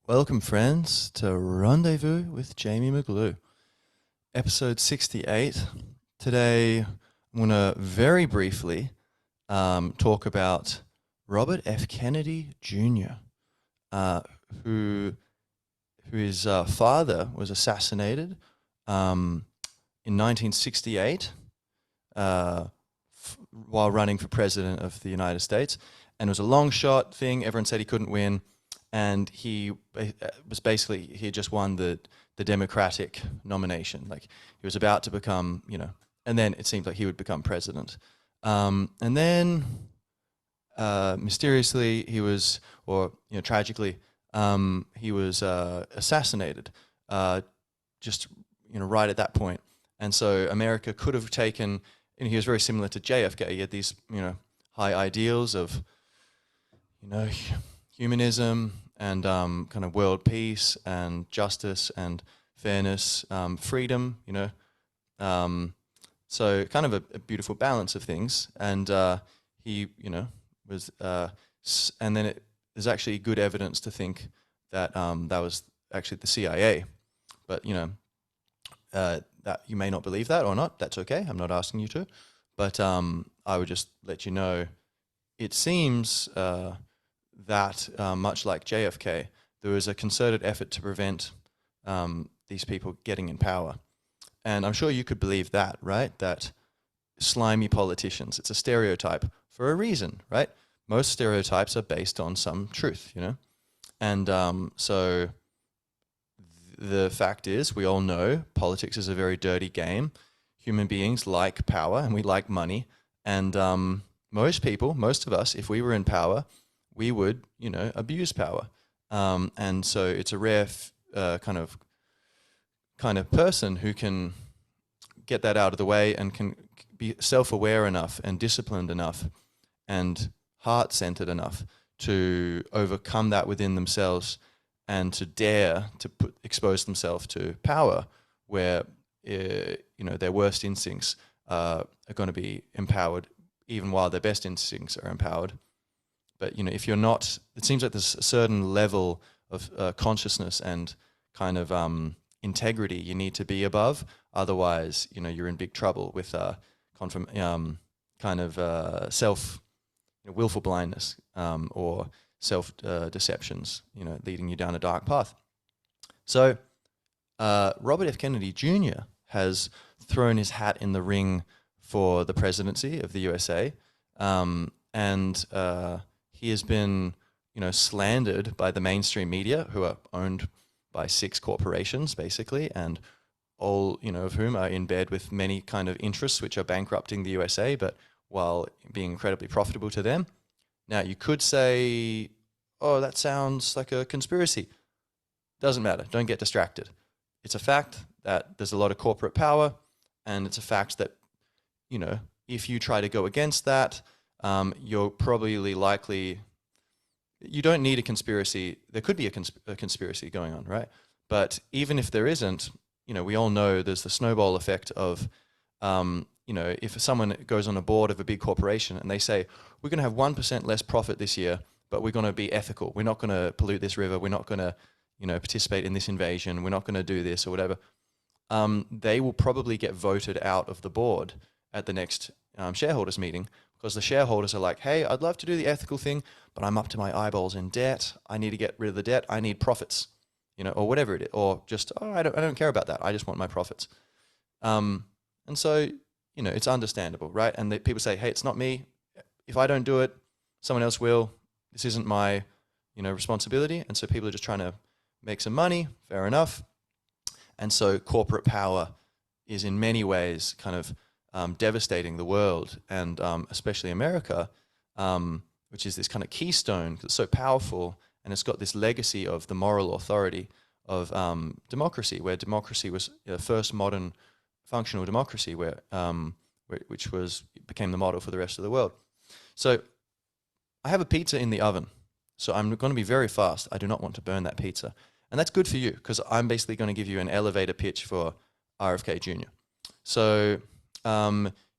Welcome, friends, to Rendezvous with Jamie McGlue, episode 68. Today, I'm going to very briefly talk about Robert F. Kennedy Jr., uh, who whose father was assassinated in 1968 while running for president of the United States. And it was a long shot thing. Everyone said he couldn't win. And he he had just won the Democratic nomination. Like he was about to become, and then it seemed like he would become president. And then mysteriously tragically, he was assassinated just, right at that point. And so America could have taken, and he was very similar to JFK. He had these, high ideals of, humanism and kind of world peace and justice and fairness, freedom, so kind of a beautiful balance of things. And he, was, and then there's actually good evidence to think that that was actually the CIA. But, that you may not believe that or not, that's okay. I'm not asking you to. But I would just let you know, it seems that much like JFK, there was a concerted effort to prevent these people getting in power. And I'm sure you could believe that, right? That slimy politicians, it's a stereotype for a reason, right? Most stereotypes are based on some truth, And so the fact is, we all know politics is a very dirty game. Human beings like power and we like money. And most of us, if we were in power, we would, abuse power. And so it's a rare kind of person who can get that out of the way and can be self-aware enough and disciplined enough and heart-centered enough to overcome that within themselves and to dare to expose themselves to power where, their worst instincts are going to be empowered even while their best instincts are empowered. But, if you're not, it seems like there's a certain level of consciousness and kind of integrity you need to be above. Otherwise, you're in big trouble with willful blindness or self-deceptions, leading you down a dark path. So Robert F. Kennedy Jr. has thrown his hat in the ring for the presidency of the USA. And he has been, slandered by the mainstream media, who are owned by 6 corporations, basically, and all, of whom are in bed with many kind of interests which are bankrupting the USA, but while being incredibly profitable to them. Now, you could say, oh, that sounds like a conspiracy. Doesn't matter. Don't get distracted. It's a fact that there's a lot of corporate power, and it's a fact that, if you try to go against that, you're probably likely, you don't need a conspiracy. There could be a conspiracy going on, right? But even if there isn't, we all know there's the snowball effect of, if someone goes on a board of a big corporation and they say, we're going to have 1% less profit this year, but we're going to be ethical. We're not going to pollute this river. We're not going to, participate in this invasion. We're not going to do this or whatever. They will probably get voted out of the board at the next shareholders meeting, because the shareholders are like, hey, I'd love to do the ethical thing, but I'm up to my eyeballs in debt. I need to get rid of the debt. I need profits, or whatever it is. Or just, I don't care about that. I just want my profits. And so, it's understandable, right? And people say, hey, it's not me. If I don't do it, someone else will. This isn't my, responsibility. And so people are just trying to make some money. Fair enough. And so corporate power is in many ways kind of devastating the world, and especially America, which is this kind of keystone that's so powerful, and it's got this legacy of the moral authority of democracy, where democracy was the first modern functional democracy, which became the model for the rest of the world. So I have a pizza in the oven, so I'm going to be very fast. I do not want to burn that pizza. And that's good for you, because I'm basically going to give you an elevator pitch for RFK Jr. So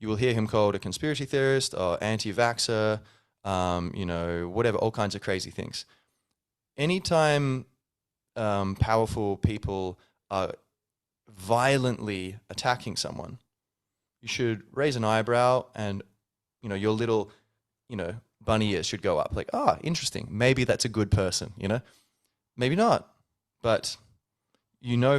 you will hear him called a conspiracy theorist or anti-vaxxer, whatever, all kinds of crazy things. Anytime powerful people are violently attacking someone, you should raise an eyebrow, and your little bunny ears should go up, like, interesting, maybe that's a good person, maybe not, but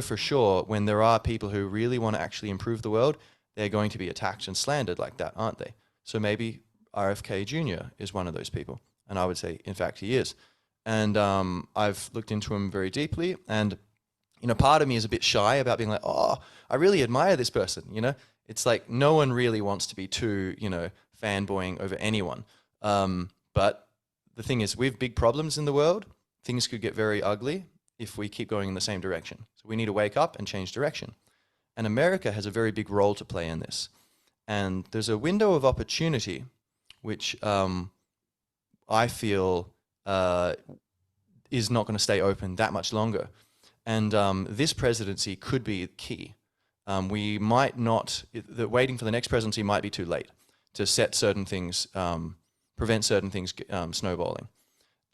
for sure when there are people who really want to actually improve the world, they're going to be attacked and slandered like that, aren't they? So maybe RFK Jr. is one of those people, and I would say in fact he is. And I've looked into him very deeply, and part of me is a bit shy about being like, I really admire this person. It's like no one really wants to be too fanboying over anyone. But the thing is, we have big problems in the world. Things could get very ugly if we keep going in the same direction. So we need to wake up and change direction. And America has a very big role to play in this. And there's a window of opportunity, which I feel is not going to stay open that much longer. And this presidency could be key. We might not, waiting for the next presidency might be too late to set certain things, prevent certain things snowballing,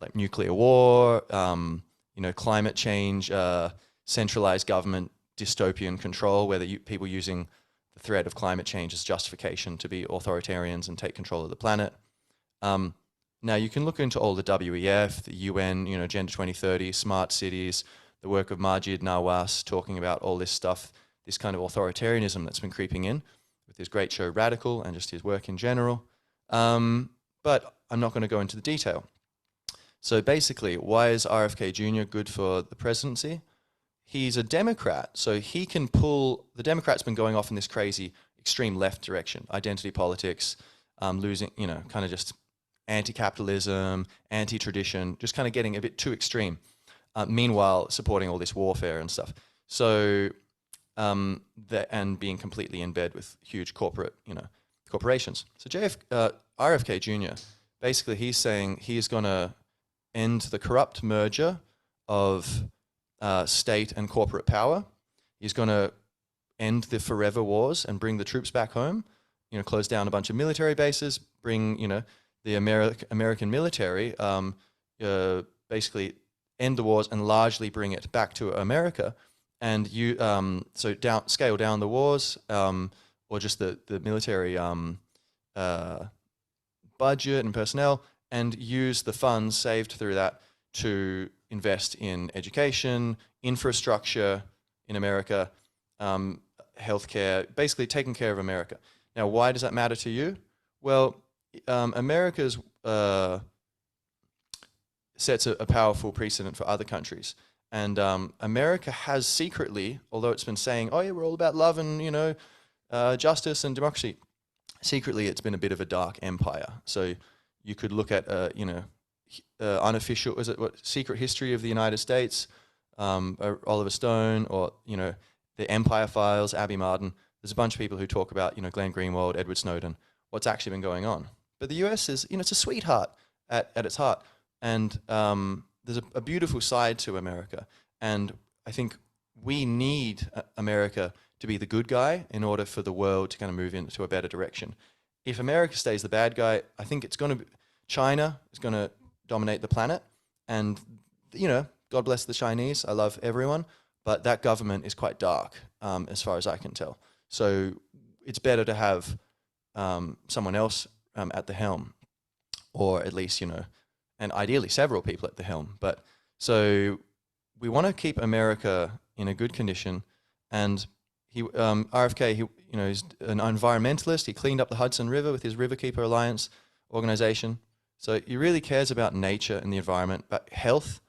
like nuclear war, climate change, centralized government, dystopian control, where people using the threat of climate change as justification to be authoritarians and take control of the planet. Now you can look into all the WEF, the UN, Agenda 2030, smart cities, the work of Majid Nawaz talking about all this stuff, this kind of authoritarianism that's been creeping in with his great show Radical and just his work in general. But I'm not going to go into the detail. So basically, why is RFK Jr. good for the presidency? He's a Democrat, so he can pull, the Democrats been going off in this crazy extreme left direction, identity politics, losing, kind of just anti-capitalism, anti-tradition, just kind of getting a bit too extreme. Meanwhile, supporting all this warfare and stuff. So, and being completely in bed with huge corporations. So RFK Jr., basically he's saying he's going to end the corrupt merger of state and corporate power. He's going to end the forever wars and bring the troops back home, close down a bunch of military bases, bring, the American military, basically end the wars and largely bring it back to America. And scale down the wars, or just the military budget and personnel, and use the funds saved through that to invest in education, infrastructure in America, healthcare, basically taking care of America. Now, why does that matter to you? Well, America's sets a powerful precedent for other countries. And America has secretly, although it's been saying, oh yeah, we're all about love and, justice and democracy, secretly it's been a bit of a dark empire. So you could look at, unofficial, Secret History of the United States, Oliver Stone, or, the Empire Files, Abby Martin. There's a bunch of people who talk about, Glenn Greenwald, Edward Snowden, what's actually been going on. But the US is, it's a sweetheart at its heart. And there's a beautiful side to America. And I think we need America to be the good guy in order for the world to kind of move into a better direction. If America stays the bad guy, I think it's going to be, China is going to dominate the planet. And, God bless the Chinese. I love everyone. But that government is quite dark, as far as I can tell. So it's better to have someone else at the helm, or at least, and ideally several people at the helm. But so we want to keep America in a good condition. And RFK, he's an environmentalist. He cleaned up the Hudson River with his Riverkeeper Alliance organization. So he really cares about nature and the environment, but health.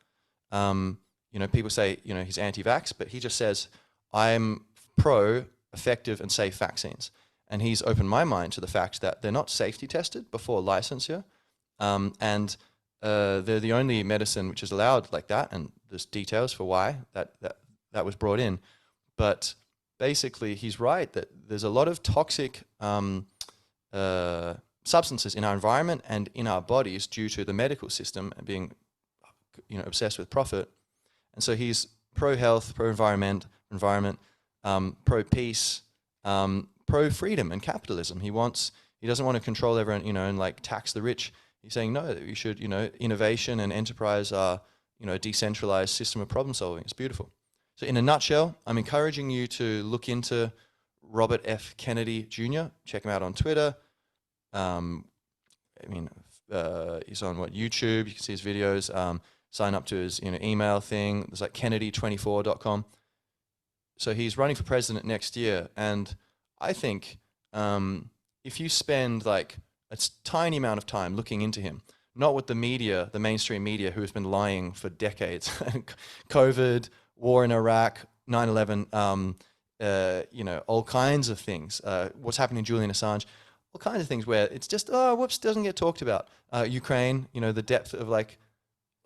People say, he's anti-vax, but he just says, I'm pro effective and safe vaccines. And he's opened my mind to the fact that they're not safety tested before licensure. And they're the only medicine which is allowed like that, and there's details for why that was brought in. But basically, he's right that there's a lot of toxic substances in our environment and in our bodies due to the medical system being, obsessed with profit. And so he's pro-health, pro-environment, pro-peace, pro-freedom and capitalism. He doesn't want to control everyone, and like tax the rich. He's saying no, that we should, innovation and enterprise are a decentralized system of problem solving. It's beautiful. So in a nutshell, I'm encouraging you to look into Robert F. Kennedy Jr. Check him out on Twitter. He's on YouTube. You can see his videos. Sign up to his email thing. There's like Kennedy24.com. So he's running for president next year, and I think if you spend like a tiny amount of time looking into him, not with the media, the mainstream media, who has been lying for decades, COVID, war in Iraq, 9/11, all kinds of things. What's happening to Julian Assange, all kinds of things where it's just, doesn't get talked about. Ukraine, the depth of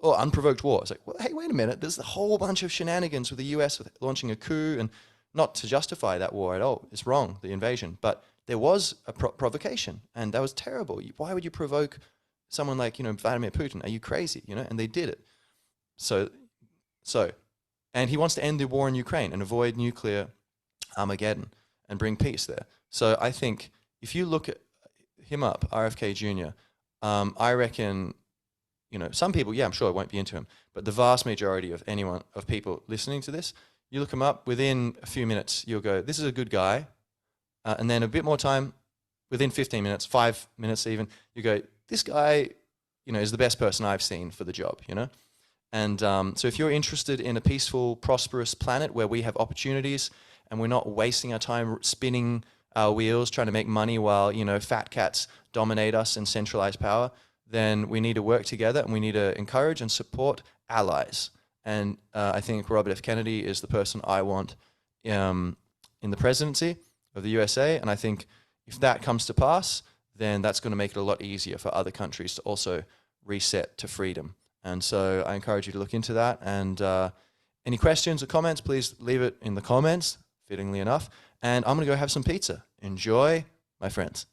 unprovoked war. It's like, well, hey, wait a minute. There's a whole bunch of shenanigans with the US with launching a coup, and not to justify that war at all. It's wrong, the invasion. But there was a provocation, and that was terrible. Why would you provoke someone like, Vladimir Putin? Are you crazy? And they did it. So, and he wants to end the war in Ukraine and avoid nuclear Armageddon and bring peace there. So I think if you look at him up, RFK Jr., I reckon, some people, I'm sure it won't be into him, but the vast majority of people listening to this, you look him up, within a few minutes, you'll go, this is a good guy. And then a bit more time, within 15 minutes, 5 minutes even, you go, this guy, is the best person I've seen for the job, And so if you're interested in a peaceful, prosperous planet where we have opportunities and we're not wasting our time spinning our wheels trying to make money while, fat cats dominate us and centralize power, then we need to work together, and we need to encourage and support allies. And I think Robert F. Kennedy is the person I want in the presidency of the USA. And I think if that comes to pass, then that's going to make it a lot easier for other countries to also reset to freedom. And so I encourage you to look into that. And any questions or comments, please leave it in the comments, fittingly enough. And I'm going to go have some pizza. Enjoy, my friends.